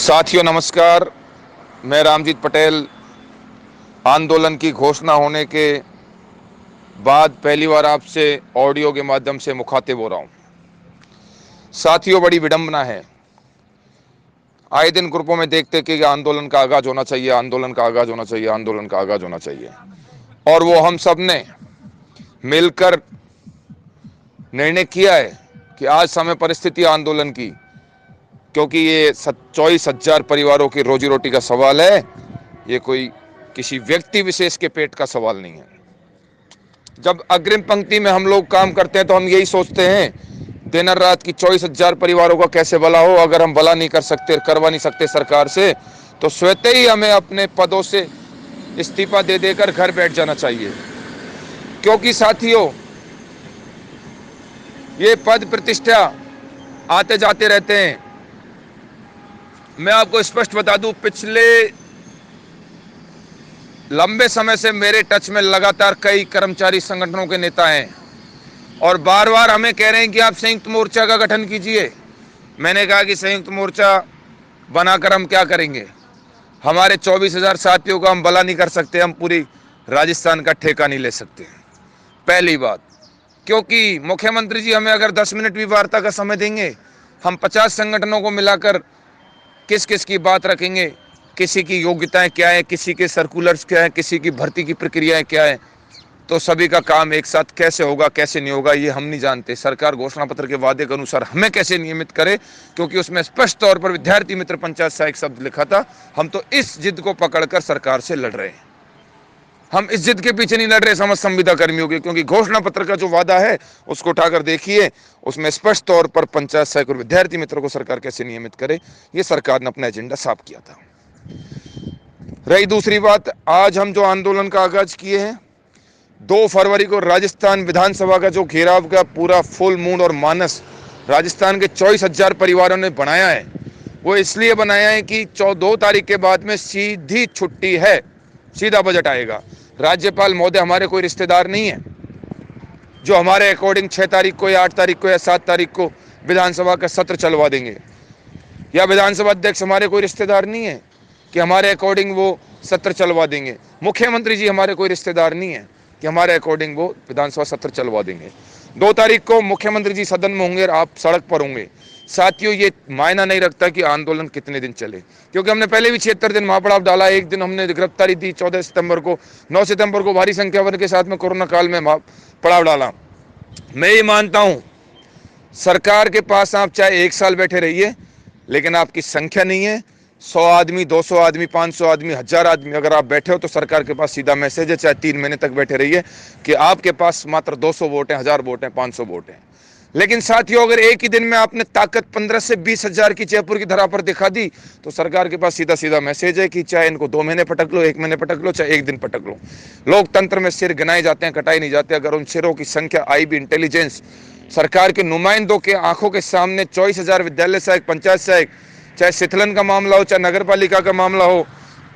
साथियों नमस्कार। मैं रामजीत पटेल आंदोलन की घोषणा होने के बाद पहली बार आपसे ऑडियो के माध्यम से मुखातिब हो रहा हूं। साथियों, बड़ी विडंबना है, आए दिन ग्रुपों में देखते कि आंदोलन का आगाज होना चाहिए, आंदोलन का आगाज होना चाहिए, आंदोलन का आगाज होना चाहिए, और वो हम सब ने मिलकर निर्णय किया है कि आज समय परिस्थिति आंदोलन की, क्योंकि ये 24,000 परिवारों की रोजी रोटी का सवाल है। ये कोई किसी व्यक्ति विशेष के पेट का सवाल नहीं है। जब अग्रिम पंक्ति में हम लोग काम करते हैं तो हम यही सोचते हैं दिन और रात की 24,000 परिवारों का कैसे भला हो। अगर हम भला नहीं कर सकते, करवा नहीं सकते सरकार से, तो स्वतः ही हमें अपने पदों से इस्तीफा दे देकर घर बैठ जाना चाहिए। क्योंकि साथियों, ये पद प्रतिष्ठा आते जाते रहते हैं। मैं आपको स्पष्ट बता दूं, पिछले लंबे समय से मेरे टच में लगातार कई कर्मचारी संगठनों के नेता हैं और बार बार हमें कह रहे हैं कि आप संयुक्त मोर्चा का गठन कीजिए। मैंने कहा कि संयुक्त मोर्चा बनाकर हम क्या करेंगे? हमारे 24,000 साथियों का हम भला नहीं कर सकते, हम पूरी राजस्थान का ठेका नहीं ले सकते। पहली बात, क्योंकि मुख्यमंत्री जी हमें अगर 10 मिनट भी वार्ता का समय देंगे, हम 50 संगठनों को मिलाकर किस किस की बात रखेंगे, किसी की योग्यताएं क्या है, किसी के सर्कुलर्स क्या है, किसी की भर्ती की प्रक्रियाएं क्या है, तो सभी का काम एक साथ कैसे होगा, कैसे नहीं होगा, ये हम नहीं जानते। सरकार घोषणा पत्र के वादे के अनुसार हमें कैसे नियमित करे, क्योंकि उसमें स्पष्ट तौर पर विद्यार्थी मित्र पंचायत सहायक शब्द लिखा था। हम तो इस जिद को पकड़कर सरकार से लड़ रहे हैं। हम इस जिद के पीछे नहीं लड़ रहे समाज संविदा कर्मियों के, क्योंकि घोषणा पत्र का जो वादा है उसको उठाकर देखिए, उसमें स्पष्ट तौर पर पंचायत सहायक और विद्यार्थी मित्रों को सरकार कैसे नियमित करे, ये सरकार ने अपना एजेंडा साफ किया था। रही दूसरी बात, आज हम जो आंदोलन का आगाज किए हैं, 2 फरवरी को राजस्थान विधानसभा का जो घेराव का पूरा फुल मूड और मानस राजस्थान के 24,000 परिवारों ने बनाया है, वो इसलिए बनाया है कि 2 तारीख के बाद में सीधी छुट्टी है, सीधा बजट आएगा। राज्यपाल महोदय हमारे कोई रिश्तेदार नहीं है जो हमारे अकॉर्डिंग 6 तारीख को या 8 तारीख को या 7 तारीख को विधानसभा का सत्र चलवा देंगे, या विधानसभा अध्यक्ष हमारे कोई रिश्तेदार नहीं है कि हमारे अकॉर्डिंग वो सत्र चलवा देंगे। मुख्यमंत्री जी हमारे कोई रिश्तेदार नहीं है कि हमारे अकॉर्डिंग वो विधानसभा सत्र चलवा देंगे। 2 तारीख को मुख्यमंत्री जी सदन में होंगे और आप सड़क पर होंगे। साथियों, ये मायना नहीं रखता कि आंदोलन कितने दिन चले, क्योंकि हमने पहले भी 76 दिन महापड़ाव डाला। एक दिन हमने गिरफ्तारी दी 14 सितंबर को, 9 सितंबर को भारी संख्या के साथ में कोरोना काल में पड़ाव डाला। मैं ये मानता हूं, सरकार के पास आप चाहे 1 साल बैठे रहिए, लेकिन आपकी संख्या नहीं है। 100 आदमी, 200 आदमी, 500 आदमी, 1000 आदमी अगर आप बैठे हो तो सरकार के पास सीधा मैसेज है, चाहे 3 महीने तक बैठे रहिए, कि आपके पास मात्र 200 वोट हैं, 1000 वोट हैं, 500 वोट हैं। लेकिन साथियों, अगर एक ही दिन में आपने ताकत 15 से 20,000 की जयपुर की धरा पर दिखा दी, तो सरकार के पास सीधा सीधा मैसेज है कि चाहे इनको 2 महीने पटक लो, 1 महीने पटक लो, चाहे 1 दिन पटक लो। लोकतंत्र में सिर गिनाए जाते हैं, कटाए नहीं जाते। अगर उन सिरों की संख्या आई भी इंटेलिजेंस सरकार के नुमाइंदों के आंखों के सामने 24,000 विद्यालय सहायक, पंचायत सहायक, चाहे शिथिलन का मामला हो, चाहे नगर पालिका का मामला हो,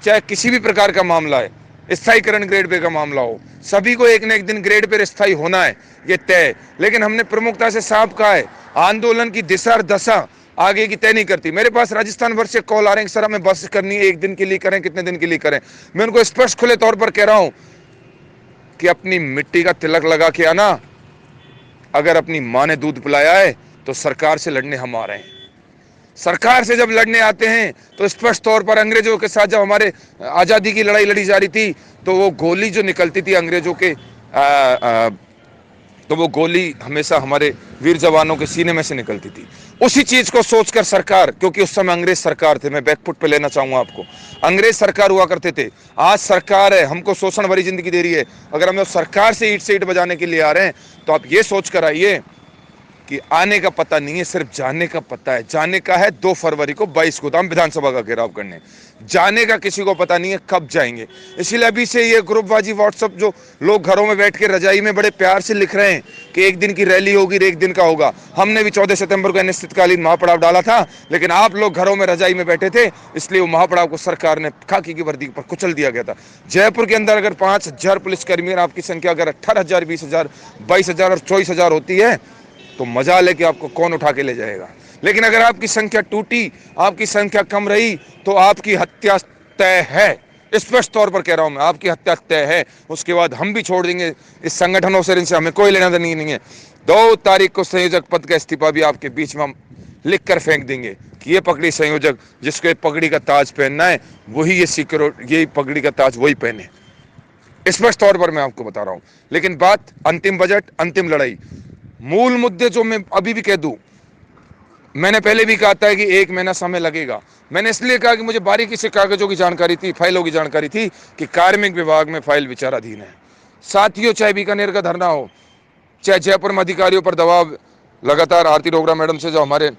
चाहे किसी भी प्रकार का मामला है, स्थायीकरण ग्रेड पे का मामला हो, सभी को एक न एक दिन ग्रेड पे स्थायी होना है, ये तय है। लेकिन हमने प्रमुखता से साफ कहा है, आंदोलन की दिशा और दशा आगे की तय नहीं करती। मेरे पास राजस्थान भर से कॉल आ रहे हैं, सर हमें बस करनी है, 1 दिन के लिए करें, कितने दिन के लिए करें। मैं उनको स्पष्ट खुले तौर पर कह रहा हूं कि अपनी मिट्टी का तिलक लगा के आना। अगर अपनी माँ ने दूध पिलाया है तो सरकार से लड़ने हम आ रहे हैं। सरकार से जब लड़ने आते हैं तो स्पष्ट तौर पर अंग्रेजों के साथ जब हमारे आज़ादी की लड़ाई लड़ी जा रही थी, तो वो गोली जो निकलती थी अंग्रेजों के तो वो गोली हमेशा हमारे वीर जवानों के सीने में से निकलती थी। उसी चीज को सोचकर सरकार, क्योंकि उस समय अंग्रेज सरकार थे, मैं बैकफुट पे लेना चाहूंगा आपको, अंग्रेज सरकार हुआ करते थे। आज सरकार है, हमको शोषण भरी जिंदगी दे रही है। अगर हम सरकार से ईंट से ईंट बजाने के लिए आ रहे हैं, तो आप ये सोच कर आइए कि आने का पता नहीं है, सिर्फ जाने का पता है। जाने का है 2 फरवरी को 22 गोदाम विधानसभा का घेराव करने, जाने का किसी को पता नहीं है कब जाएंगे। इसीलिए अभी से ये ग्रुपबाजी व्हाट्सएप जो लोग घरों में बैठ के रजाई में बड़े प्यार से लिख रहे हैं कि 1 दिन की रैली होगी, 1 दिन का होगा। हमने भी 14 सितंबर को अनिश्चितकालीन महापड़ाव डाला था, लेकिन आप लोग घरों में रजाई में बैठे थे, इसलिए वो महापड़ाव को सरकार ने खाकी की वर्दी पर कुचल दिया गया था। जयपुर के अंदर अगर 5,000 पुलिसकर्मी, आपकी संख्या अगर 18,000, 20,000, 22,000 और 24,000 होती है, तो मजा लेके आपको कौन उठा के ले जाएगा। लेकिन अगर आपकी संख्या टूटी, आपकी संख्या कम रही, तो आपकी हत्या तय है। स्पष्ट तौर पर कह रहा हूं मैं, आपकी हत्या तय है। उसके बाद हम भी छोड़ देंगे इस संगठनों से, इनसे हमें कोई लेना देना नहीं है। 2 तारीख को संयोजक पद का इस्तीफा भी आपके बीच में हम लिख कर फेंक देंगे कि ये पगड़ी संयोजक जिसको पगड़ी का ताज पहनना है, वही ये पगड़ी का ताज वही पहने। स्पष्ट तौर पर मैं आपको बता रहा हूं। लेकिन बात अंतिम बजट, अंतिम लड़ाई, मूल मुद्दे जो मैं अभी भी कह दूं, मैंने पहले भी कहा था कि 1 महीना समय लगेगा। मैंने इसलिए कहा कि मुझे बारीकी से कागजों की जानकारी थी, फाइलों की जानकारी थी कि कार्मिक विभाग में फाइल विचाराधीन है। साथियों, चाहे बीकानेर का धरना हो, चाहे जयपुर में अधिकारियों पर दबाव, लगातार आरती डोगरा मैडम से जो हमारे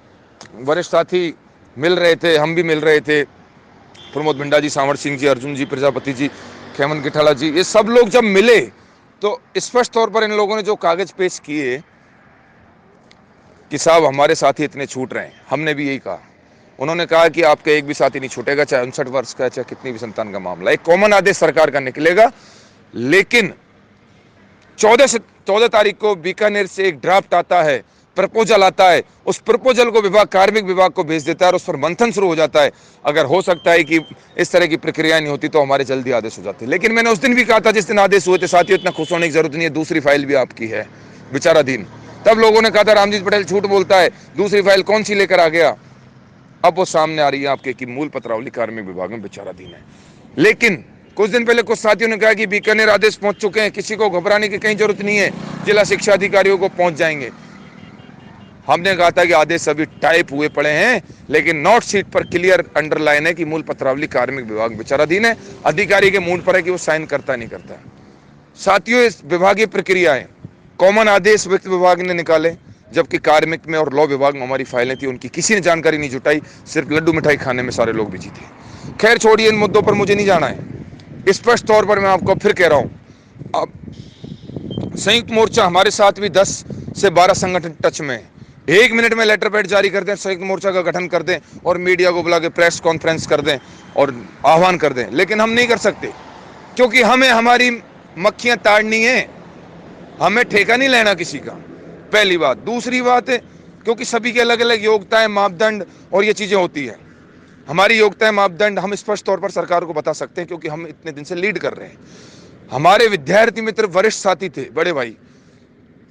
वरिष्ठ साथी मिल रहे थे, हम भी मिल रहे थे, प्रमोद बिंडा जी, सांवर सिंह जी, अर्जुन जी प्रजापति जी, खेमन गिठाला जी, ये सब लोग जब मिले तो स्पष्ट तौर पर इन लोगों ने जो कागज पेश किए कि साहब हमारे साथी इतने छूट रहे हैं, हमने भी यही कहा। उन्होंने कहा कि आपका एक भी साथी नहीं छूटेगा, चाहे 59 वर्ष का, चाहे कितनी भी संतान का मामला। एक कॉमन आदेश सरकार का निकलेगा, लेकिन 14 तारीख को बीकानेर से एक ड्राफ्ट आता है, प्रपोजल आता है। उस प्रपोजल को विभाग, कार्मिक विभाग को भेज देता है और उस पर मंथन शुरू हो जाता है। अगर हो सकता है कि इस तरह की प्रक्रिया नहीं होती तो हमारे जल्दी आदेश हो जाते। लेकिन मैंने उस दिन भी कहा था, जिस दिन आदेश हुए थे, साथियों इतना खुश होने की जरूरत नहीं है, दूसरी फाइल भी आपकी है विचाराधीन। तब लोगों ने कहा था रामजीत पटेल झूठ बोलता है, दूसरी फाइल कौन सी लेकर आ गया। अब वो सामने आ रही है आपके कि मूल पत्रावली कार्मिक विभाग में विचाराधीन है। लेकिन कुछ दिन पहले कुछ साथियों ने कहा कि बीकानेर आदेश पहुंच चुके हैं, किसी को घबराने की कहीं जरूरत नहीं है, जिला शिक्षा अधिकारियों को पहुंच जाएंगे। हमने कहा था कि आदेश अभी टाइप हुए पड़े हैं, लेकिन नोट शीट पर क्लियर अंडरलाइन है कि मूल पत्रावली कार्मिक विभाग विचाराधीन है। अधिकारी के मूड पर है कि वो साइन करता नहीं करता। साथियों, इस विभागीय प्रक्रिया है, कॉमन आदेश वित्त विभाग ने निकाले, जबकि कार्मिक में और लॉ विभाग में हमारी फाइलें थी, उनकी किसी ने जानकारी नहीं जुटाई, सिर्फ लड्डू मिठाई खाने में सारे लोग बिजी थे। खैर छोड़िए, इन मुद्दों पर मुझे नहीं जाना है। स्पष्ट तौर पर मैं आपको फिर कह रहा हूं, अब संयुक्त मोर्चा हमारे साथ भी 10 से 12 संगठन टच में है। 1 मिनट में लेटर पैड जारी कर दें, संयुक्त मोर्चा का गठन कर दें और मीडिया को बुला के प्रेस कॉन्फ्रेंस कर दें और आह्वान कर दें, लेकिन हम नहीं कर सकते, क्योंकि हमें हमारी मक्खियां ताड़नी है, हमें ठेका नहीं लेना किसी का, पहली बात। दूसरी बात है, क्योंकि सभी के अलग अलग योग्यताएं, मापदंड और ये चीजें होती है। हमारी योग्यताएं, मापदंड हम स्पष्ट तौर पर सरकार को बता सकते हैं, क्योंकि हम इतने दिन से लीड कर रहे हैं। हमारे विद्यार्थी मित्र, वरिष्ठ साथी थे, बड़े भाई,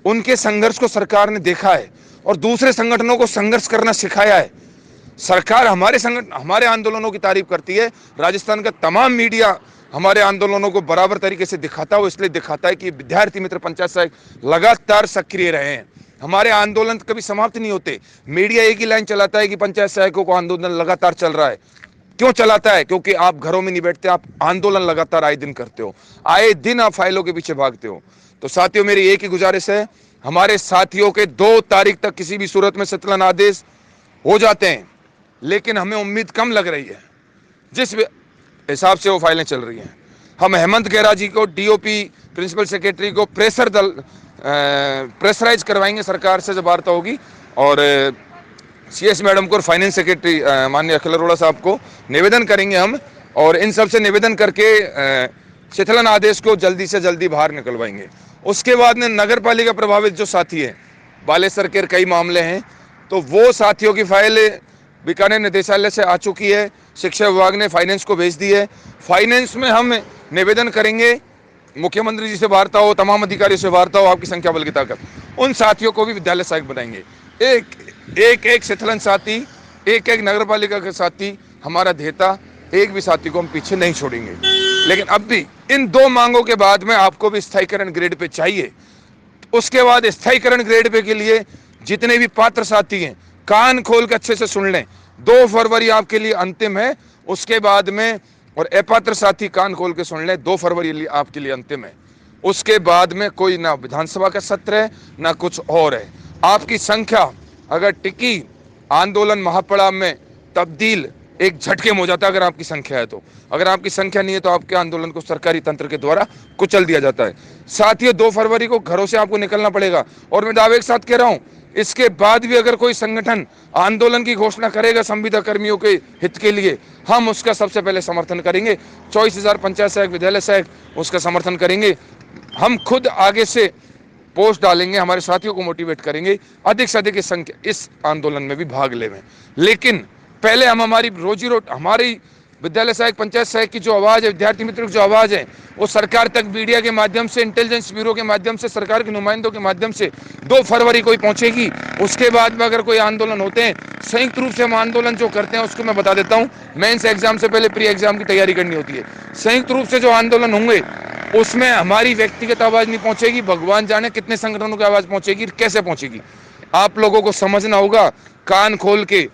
उनके संघर्ष को सरकार ने देखा है और दूसरे संगठनों को संघर्ष करना सिखाया है। सरकार हमारे आंदोलनों की तारीफ करती है। राजस्थान का तमाम मीडिया हमारे आंदोलनों को बराबर तरीके से दिखाता है। वो इसलिए दिखाता है कि विद्यार्थी मित्र पंचायत सहायक लगातार सक्रिय रहे हैं। हमारे आंदोलन कभी समाप्त नहीं होते। मीडिया एक ही लाइन चलाता है कि पंचायत सहायकों को आंदोलन लगातार चल रहा है। क्यों चलाता है? क्योंकि आप घरों में नहीं बैठते, आप आंदोलन लगातार आए दिन करते हो, आए दिन आप फाइलों के पीछे भागते हो। तो साथियों, मेरी एक ही गुजारिश है, हमारे साथियों के 2 तारीख तक किसी भी सूरत में संकलन आदेश हो जाते हैं, लेकिन हमें उम्मीद कम लग रही है जिस हिसाब से वो फाइलें चल रही हैं। हम हेमंत गहरा जी को, डीओपी प्रिंसिपल सेक्रेटरी को प्रेशराइज करवाएंगे सरकार से जब वार्ता होगी, और सीएस मैडम को और फाइनेंस सेक्रेटरी माननीय अखिल अरोड़ा साहब को निवेदन करेंगे हम, और इन सब से निवेदन करके शिथिलन आदेश को जल्दी से जल्दी बाहर निकलवाएंगे। उसके बाद में नगर पालिका प्रभावित जो साथी है, बालेसर के कई मामले हैं, तो वो साथियों की फाइल बीकानेर निदेशालय से आ चुकी है, शिक्षा विभाग ने फाइनेंस को भेज दी है। फाइनेंस में हम निवेदन करेंगे, मुख्यमंत्री जी से वार्ता हो, तमाम अधिकारियों से वार्ता हो, आपकी संख्या बल की ताकत, उन साथियों को भी विद्यालय सहायक बनाएंगे। एक शिथिलन साथी, एक नगर पालिका के साथी हमारा देता, एक भी साथी को हम पीछे नहीं छोड़ेंगे। लेकिन अब भी इन 2 मांगों के बाद में आपको भी स्थायीकरण ग्रेड पे चाहिए। उसके बाद स्थायीकरण ग्रेड पे के लिए जितने भी पात्र साथी हैं, कान खोल के अच्छे से सुन लें, 2 फरवरी आपके लिए अंतिम है। उसके बाद में, और अपात्र साथी कान खोल के सुन लें, 2 फरवरी आपके लिए अंतिम है। उसके बाद में कोई ना विधानसभा का सत्र है ना कुछ और है। आपकी संख्या अगर टिकी, आंदोलन महापड़ाव में तब्दील एक झटके में हो जाता है अगर आपकी संख्या है तो। अगर आपकी संख्या नहीं है तो आपके आंदोलन को सरकारी तंत्र के द्वारा कुचल दिया जाता है। साथियों, 2 फरवरी को घरों से आपको निकलना पड़ेगा। और मैं दावे के साथ कह रहा हूं, इसके बाद भी अगर कोई संगठन आंदोलन की घोषणा करेगा संविदा कर्मियों के हित के लिए, हम उसका सबसे पहले समर्थन करेंगे। 24,000 पंचायत सहायक, विद्यालय सहायक, उसका समर्थन करेंगे। हम खुद आगे से पोस्ट डालेंगे, हमारे साथियों को मोटिवेट करेंगे, अधिक से अधिक इस आंदोलन में भी भाग लेवें। लेकिन पहले हम हमारी रोजी रोटी, हमारी विद्यालय सहायक, पंचायत सहायक की जो आवाज़ है, विद्यार्थी मित्रों की जो आवाज़ है, वो सरकार तक मीडिया के माध्यम से, इंटेलिजेंस ब्यूरो के माध्यम से, सरकार के नुमाइंदों के माध्यम से 2 फरवरी को ही पहुंचेगी। उसके बाद में अगर कोई आंदोलन होते हैं, संयुक्त रूप से हम आंदोलन जो करते हैं, उसको मैं बता देता हूँ, मेंस एग्जाम से पहले प्री एग्जाम की तैयारी करनी होती है। संयुक्त रूप से जो आंदोलन होंगे उसमें हमारी व्यक्तिगत आवाज़ नहीं पहुंचेगी, भगवान जाने कितने संगठनों की आवाज़ पहुंचेगी, कैसे पहुंचेगी। आप लोगों को समझना होगा कान खोल के।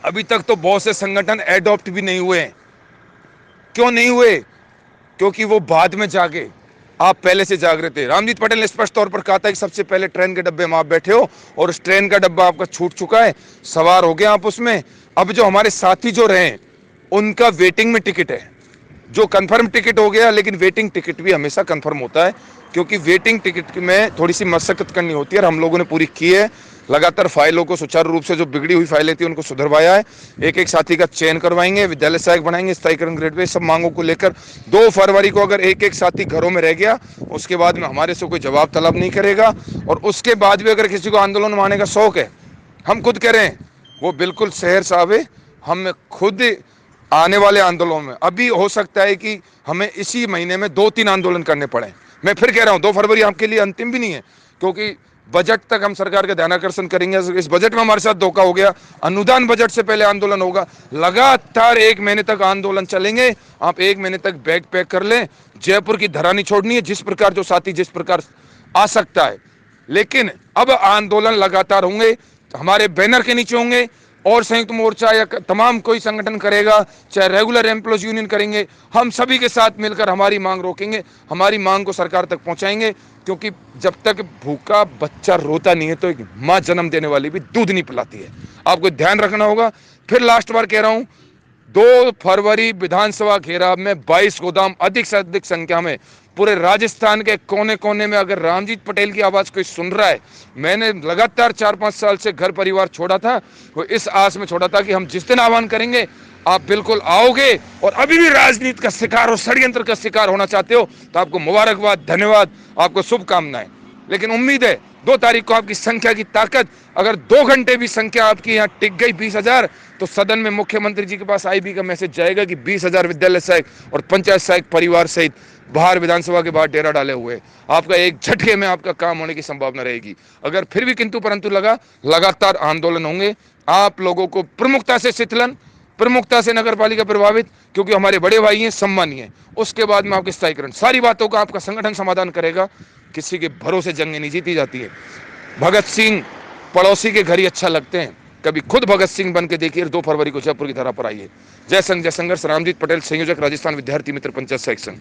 अभी तक तो बहुत से संगठन एडॉप्ट भी नहीं हुए हैं। क्यों नहीं हुए? क्योंकि वो बाद में जागे, आप पहले से जाग रहे थे। रामजीत पटेल ने स्पष्ट तौर पर कहा था कि सबसे पहले ट्रेन के डब्बे में आप बैठे हो और उस ट्रेन का डब्बा आपका छूट चुका है, सवार हो गए आप उसमें। अब जो हमारे साथी जो रहे उनका वेटिंग में टिकट है, जो कंफर्म टिकट हो गया, लेकिन वेटिंग टिकट भी हमेशा कंफर्म होता है, क्योंकि वेटिंग टिकट में थोड़ी सी मशक्कत करनी होती है और हम लोगों ने पूरी की है। लगातार फाइलों को सुचारू रूप से, जो बिगड़ी हुई फाइलें थी उनको सुधरवाया है। एक एक साथी का चयन करवाएंगे, विद्यालय सहायक बनाएंगे, स्थायीकरण ग्रेड पे, सब मांगों को लेकर 2 फरवरी को अगर एक एक साथी घरों में रह गया, उसके बाद में हमारे से कोई जवाब तलब नहीं करेगा। और उसके बाद भी अगर किसी को आंदोलन में आने का शौक है, हम खुद कह रहे हैं, वो बिल्कुल शहर से आवे। हम खुद आने वाले आंदोलनों में, अभी हो सकता है कि हमें इसी महीने में 2-3 आंदोलन करने पड़े। मैं फिर कह रहा हूं, 2 फरवरी आपके लिए अंतिम भी नहीं है, क्योंकि बजट तक हम सरकार का ध्यानाकर्षण करेंगे। इस बजट में हमारे साथ धोखा हो गया, अनुदान बजट से पहले आंदोलन होगा। लगातार 1 महीने तक आंदोलन चलेंगे। आप 1 महीने तक बैग पैक कर लें, जयपुर की धरा नहीं छोड़नी है, जिस प्रकार जो साथी जिस प्रकार आ सकता है। लेकिन अब आंदोलन लगातार होंगे, हमारे बैनर के नीचे होंगे, और संयुक्त मोर्चा या तमाम कोई संगठन करेगा, चाहे रेगुलर एम्प्लॉयज यूनियन करेंगे, हम सभी के साथ मिलकर हमारी मांग रोकेंगे, हमारी मांग को सरकार तक पहुंचाएंगे। क्योंकि जब तक भूखा बच्चा रोता नहीं है तो एक माँ जन्म देने वाली भी दूध नहीं पिलाती है। आपको ध्यान रखना होगा। फिर लास्ट बार कह रहा हूं, 2 फरवरी विधानसभा घेराव में 22 गोदाम, अधिक से अधिक संख्या में, पूरे राजस्थान के कोने कोने में अगर रामजीत पटेल की आवाज कोई सुन रहा है। मैंने लगातार 4-5 साल से घर परिवार छोड़ा था, वो इस आस में छोड़ा था कि हम जिस दिन आह्वान करेंगे आप बिल्कुल आओगे। और अभी भी राजनीति का शिकार और षड्यंत्र का शिकार होना चाहते हो तो आपको मुबारकबाद, धन्यवाद, आपको शुभकामनाएं। लेकिन उम्मीद है 2 तारीख को आपकी संख्या की ताकत, अगर 2 घंटे भी संख्या आपकी यहाँ टिक गई 20,000, तो सदन में मुख्यमंत्री जी के पास आईबी का मैसेज जाएगा कि 20,000 विद्यालय सहायक और पंचायत सहायक परिवार सहित बाहर, विधानसभा के बाहर डेरा डाले हुए, आपका एक झटके में आपका काम होने की संभावना रहेगी। अगर फिर भी किंतु परंतु लगा, लगातार आंदोलन होंगे। आप लोगों को प्रमुखता से शीतलन, प्रमुखता से नगर पालिका प्रभावित, क्योंकि हमारे बड़े भाई हैं, सम्मानीय। उसके बाद में आपके स्थायीकरण, सारी बातों का आपका संगठन समाधान करेगा। किसी के भरोसे जंग नहीं जीती जाती है। भगत सिंह पड़ोसी के घर ही अच्छा लगते हैं, कभी खुद भगत सिंह बन के देखिए। 2 फरवरी को जयपुर की धरा पर आइए। जय संघ जय संघर्ष। रामजीत पटेल, संयोजक, राजस्थान विद्यार्थी मित्र पंचायत सहायक संघ।